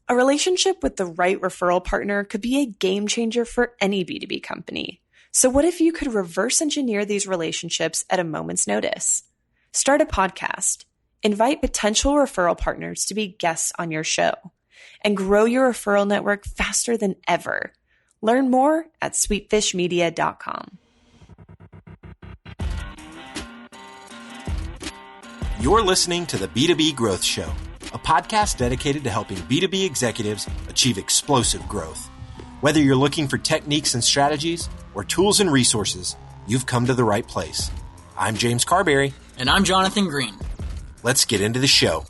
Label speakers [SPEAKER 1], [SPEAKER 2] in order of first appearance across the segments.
[SPEAKER 1] A relationship with the right referral partner could be a game changer for any B2B company. So what if you could reverse engineer these relationships at a moment's notice? Start a podcast, invite potential referral partners to be guests on your show, and grow your referral network faster than ever. Learn more at sweetfishmedia.com.
[SPEAKER 2] You're listening to the B2B Growth Show, a podcast dedicated to helping B2B executives achieve explosive growth. Whether you're looking for techniques and strategies or tools and resources, you've come to the right place. I'm James Carberry.
[SPEAKER 3] And I'm Jonathan Green.
[SPEAKER 2] Let's get into the show.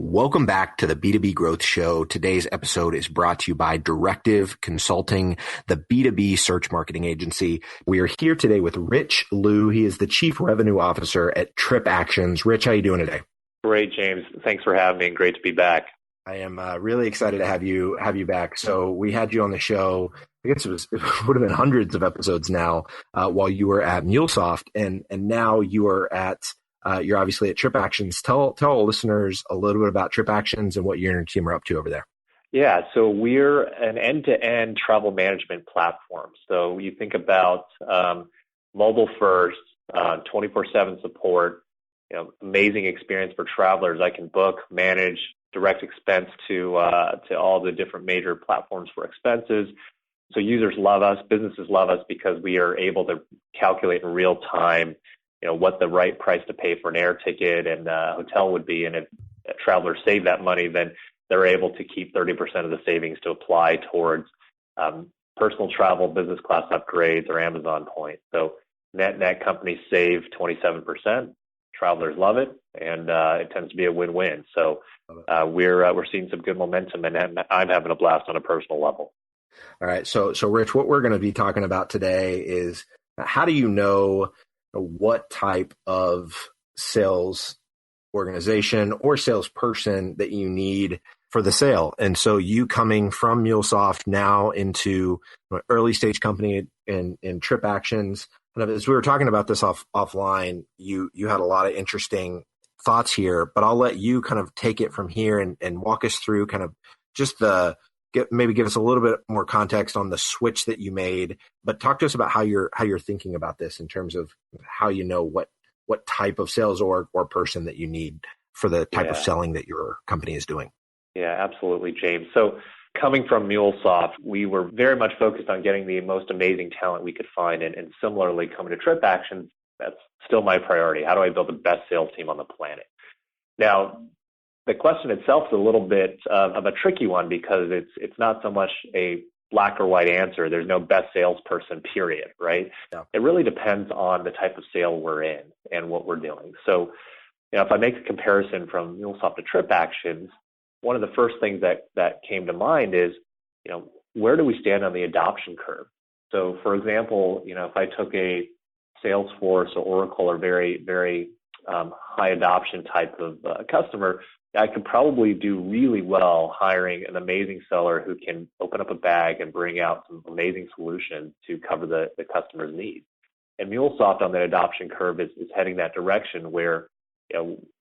[SPEAKER 2] Welcome back to the B2B Growth Show. Today's episode is brought to you by Directive Consulting, the B2B search marketing agency. We are here today with Rich Liu. He is the Chief Revenue Officer at TripActions. Rich, how are you doing today?
[SPEAKER 4] Great, James. Thanks for having me, and great to be back.
[SPEAKER 2] I am really excited to have you back. So we had you on the show, I guess it would have been hundreds of episodes now, while you were at MuleSoft, and now you are you're obviously at TripActions. Tell our listeners a little bit about TripActions and what you and your team are up to over there.
[SPEAKER 4] Yeah, so we're an end-to-end travel management platform. So you think about mobile first, 24/7 support, amazing experience for travelers. I can book, manage, direct expense to all the different major platforms for expenses. So users love us, businesses love us because we are able to calculate in real time, what the right price to pay for an air ticket and a hotel would be. And if travelers save that money, then they're able to keep 30% of the savings to apply towards personal travel, business class upgrades, or Amazon points. So net companies save 27%. Travelers love it, and it tends to be a win-win. So we're seeing some good momentum, and I'm having a blast on a personal level.
[SPEAKER 2] All right. So Rich, what we're going to be talking about today is how do you know what type of sales organization or salesperson that you need for the sale. And so you coming from MuleSoft now into an early stage company in TripActions. And as we were talking about this offline, you had a lot of interesting thoughts here, but I'll let you kind of take it from here and walk us through kind of just maybe give us a little bit more context on the switch that you made, but talk to us about how you're thinking about this in terms of how you know what type of sales or person that you need for the type of selling that your company is doing.
[SPEAKER 4] Yeah, absolutely, James. So coming from MuleSoft, we were very much focused on getting the most amazing talent we could find. And similarly, coming to TripActions, that's still my priority. How do I build the best sales team on the planet? Now, the question itself is a little bit of a tricky one because it's not so much a black or white answer. There's no best salesperson, period, right? Yeah. It really depends on the type of sale we're in and what we're doing. So, if I make a comparison from MuleSoft to TripActions, one of the first things that came to mind is, where do we stand on the adoption curve? So, for example, if I took a Salesforce or Oracle or very, very high adoption type of customer, I could probably do really well hiring an amazing seller who can open up a bag and bring out some amazing solutions to cover the customer's needs. And MuleSoft on that adoption curve is heading that direction where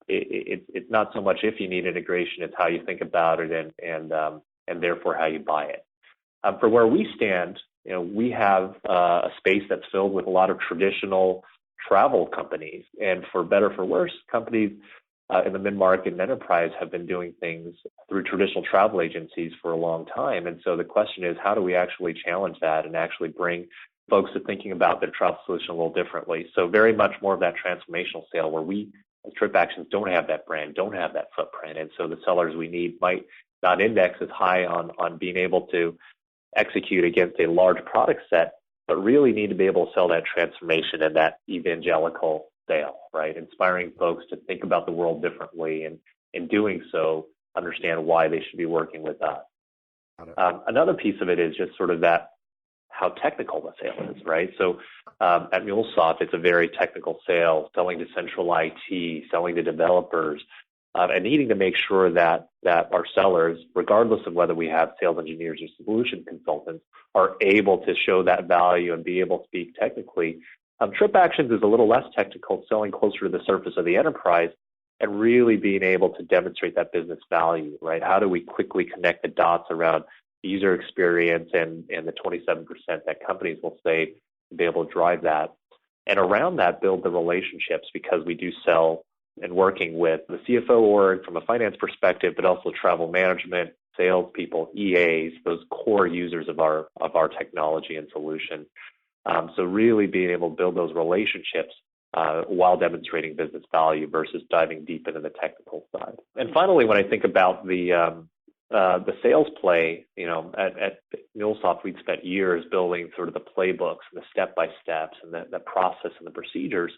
[SPEAKER 4] it's not so much if you need integration, it's how you think about it and therefore how you buy it. For where we stand, we have a space that's filled with a lot of traditional travel companies, and for better or for worse, companies in the mid-market and enterprise have been doing things through traditional travel agencies for a long time. And so the question is, how do we actually challenge that and actually bring folks to thinking about their travel solution a little differently? So very much more of that transformational sale where we, as TripActions, don't have that brand, don't have that footprint. And so the sellers we need might not index as high on being able to execute against a large product set, but really need to be able to sell that transformation and that evangelical sale, right? Inspiring folks to think about the world differently, and in doing so, understand why they should be working with us. Another piece of it is just sort of that how technical the sale is, right? So at MuleSoft, it's a very technical sale, selling to central IT, selling to developers, and needing to make sure that our sellers, regardless of whether we have sales engineers or solution consultants, are able to show that value and be able to speak technically. TripActions is a little less technical, selling closer to the surface of the enterprise, and really being able to demonstrate that business value, right? How do we quickly connect the dots around user experience and the 27% that companies will say to be able to drive that? And around that, build the relationships, because we do sell and working with the CFO org from a finance perspective, but also travel management, salespeople, EAs, those core users of our technology and solution. So really being able to build those relationships while demonstrating business value versus diving deep into the technical side. And finally, when I think about the sales play, at MuleSoft, we'd spent years building sort of the playbooks and the step-by-steps and the process and the procedures.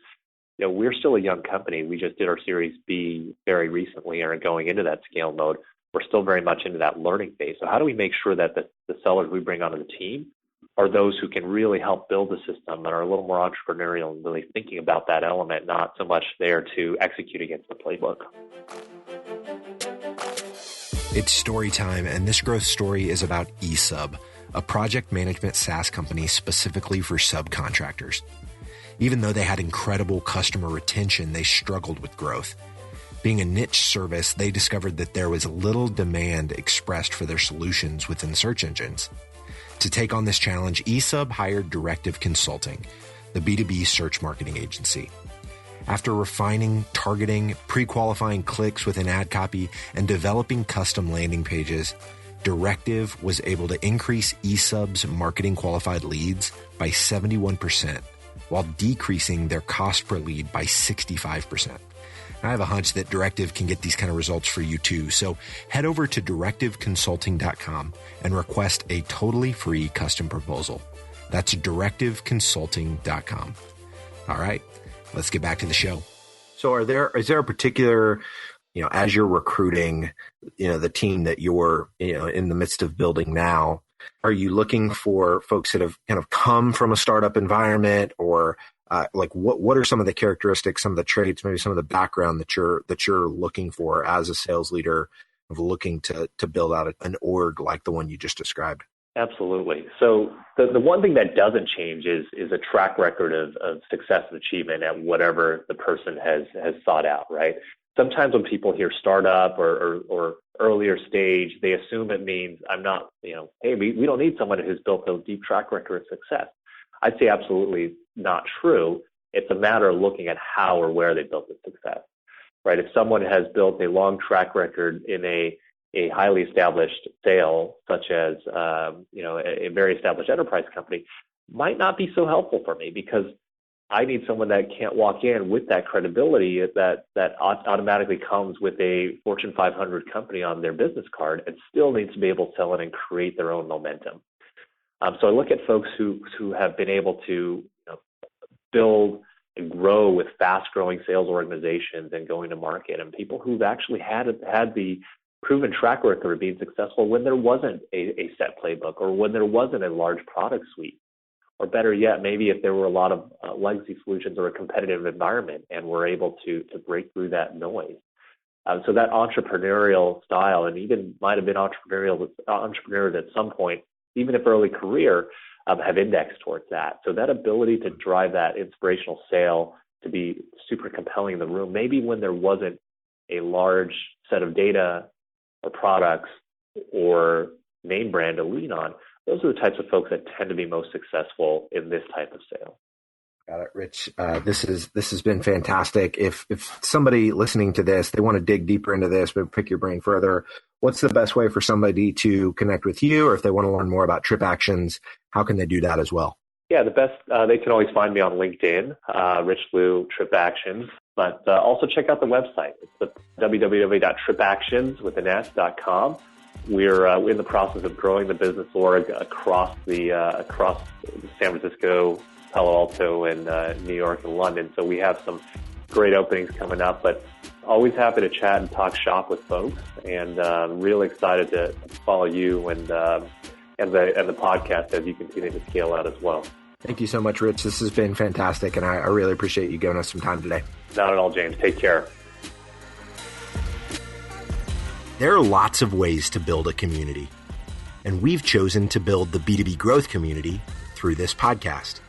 [SPEAKER 4] We're still a young company. We just did our Series B very recently and are going into that scale mode. We're still very much into that learning phase. So how do we make sure that the sellers we bring onto the team are those who can really help build the system and are a little more entrepreneurial and really thinking about that element, not so much there to execute against the playbook?
[SPEAKER 2] It's story time, and this growth story is about eSub, a project management SaaS company specifically for subcontractors. Even though they had incredible customer retention, they struggled with growth. Being a niche service, they discovered that there was little demand expressed for their solutions within search engines. To take on this challenge, eSub hired Directive Consulting, the B2B search marketing agency. After refining, targeting, pre-qualifying clicks within ad copy, and developing custom landing pages, Directive was able to increase eSub's marketing qualified leads by 71%, while decreasing their cost per lead by 65%. I have a hunch that Directive can get these kind of results for you too. So head over to directiveconsulting.com and request a totally free custom proposal. That's directiveconsulting.com. All right, let's get back to the show. So is there a particular, as you're recruiting, the team that you're, in the midst of building now, are you looking for folks that have kind of come from a startup environment, or what are some of the characteristics, some of the traits, maybe some of the background that you're looking for as a sales leader of looking to build out an org like the one you just described?
[SPEAKER 4] Absolutely. So the one thing that doesn't change is a track record of success and achievement at whatever the person has sought out, right? Sometimes when people hear startup or earlier stage, they assume it means I'm not, hey, we don't need someone who's built a deep track record of success. I'd say absolutely not true. It's a matter of looking at how or where they built the success, right? If someone has built a long track record in a highly established sale, such as, a very established enterprise company, might not be so helpful for me, because I need someone that can't walk in with that credibility that automatically comes with a Fortune 500 company on their business card, and still needs to be able to sell it and create their own momentum. So I look at folks who have been able to build and grow with fast-growing sales organizations and going to market, and people who've actually had the proven track record of being successful when there wasn't a set playbook, or when there wasn't a large product suite, or better yet, maybe if there were a lot of legacy solutions or a competitive environment, and we're able to break through that noise. So that entrepreneurial style, and even might have been entrepreneurs at some point, even if early career, have indexed towards that. So that ability to drive that inspirational sale, to be super compelling in the room, maybe when there wasn't a large set of data or products or name brand to lean on, those are the types of folks that tend to be most successful in this type of sale.
[SPEAKER 2] Got it, Rich. This has been fantastic. If somebody listening to this, they want to dig deeper into this, but pick your brain further, what's the best way for somebody to connect with you? Or if they want to learn more about TripActions, how can they do that as well?
[SPEAKER 4] Yeah, the best, they can always find me on LinkedIn, Rich Liu, TripActions, but also check out the website. It's the www.tripactions.com. We're in the process of growing the business org across San Francisco, Palo Alto, and New York and London. So we have some great openings coming up, but always happy to chat and talk shop with folks, and really excited to follow you and the podcast as you continue to scale out as well.
[SPEAKER 2] Thank you so much, Rich. This has been fantastic, and I really appreciate you giving us some time today.
[SPEAKER 4] Not at all, James. Take care.
[SPEAKER 2] There are lots of ways to build a community, and we've chosen to build the B2B growth community through this podcast.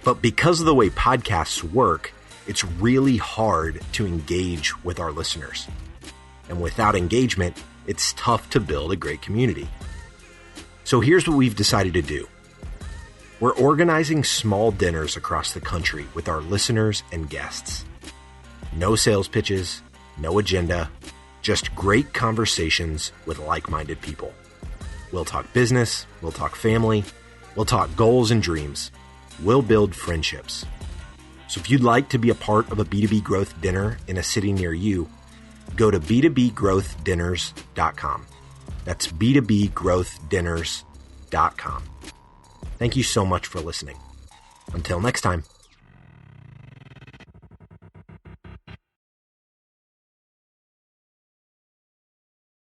[SPEAKER 2] But because of the way podcasts work, it's really hard to engage with our listeners. And without engagement, it's tough to build a great community. So here's what we've decided to do. We're organizing small dinners across the country with our listeners and guests. No sales pitches, no agenda, just great conversations with like-minded people. We'll talk business, we'll talk family, we'll talk goals and dreams. We'll build friendships. So if you'd like to be a part of a B2B growth dinner in a city near you, go to b2bgrowthdinners.com. That's b2bgrowthdinners.com. Thank you so much for listening. Until next time.